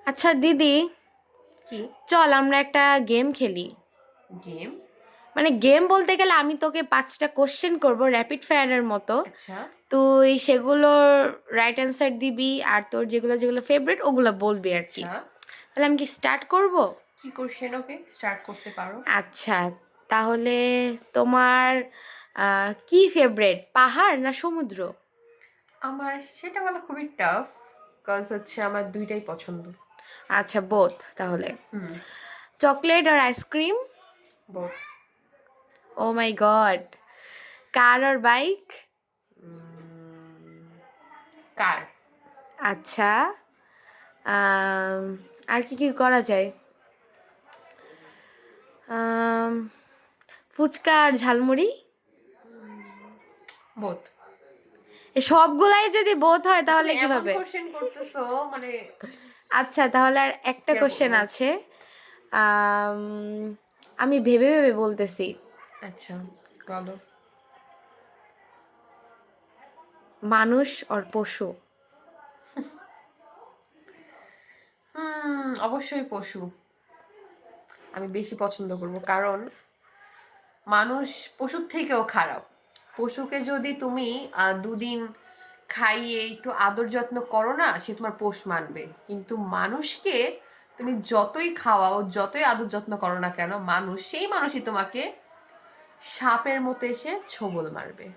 আচ্ছা দিদি, কি চল আমরা একটা গেম খেলি। গেম? মানে গেম বলতে গেলে আমি তোকে 5টা কোশ্চেন করব র্যাপিড ফায়ারের মতো। আচ্ছা তুই সেগুলোর রাইট অ্যান্সার দিবি, আর তোর যেগুলো যেগুলো ফেভারিট ওগুলো বলবি আর কি। আচ্ছা, তাহলে আমি কি স্টার্ট করব? কি কোশ্চেন? ওকে, স্টার্ট করতে পারো। আচ্ছা, তাহলে তোমার কি ফেভারিট, পাহাড় না সমুদ্র? আমার সেটা বলা খুবই টাফ, কজ হচ্ছে আমার দুইটাই পছন্দ। আচ্ছা, বোথ তাহলে। হুম, চকলেট আর আইসক্রিম? বোথ। ও মাই গড। কার আর বাইক? কার। আচ্ছা, আর কি কি করা যায়? আম, ফুচকা আর ঝালমুড়ি? বোথ। এ সবগুলাই যদি বোধ হয় তুমি তাহলে এমন কিভাবে? কোশ্চেন করতেছো, মানে আচ্ছা, তাহলে আর একটা কি আর কোশ্চেন বলবো। আছে। আম, আমি ভেবে ভেবে বলতেছি। আচ্ছা, বলো। মানুষ আর পশু? অবশ্যই পশু আমি বেশি পছন্দ করব, কারণ মানুষ পশুর থেকেও খারাপ। পশুকে যদি তুমি দুদিন খাইয়ে একটু আদর যত্ন করো না, সে তোমার পোষ মানবে। কিন্তু মানুষকে তুমি যতই খাওয়াও, যতই আদর যত্ন করো না কেন, সেই মানুষই তোমাকে সাপের মতো এসে ছোবল মারবে।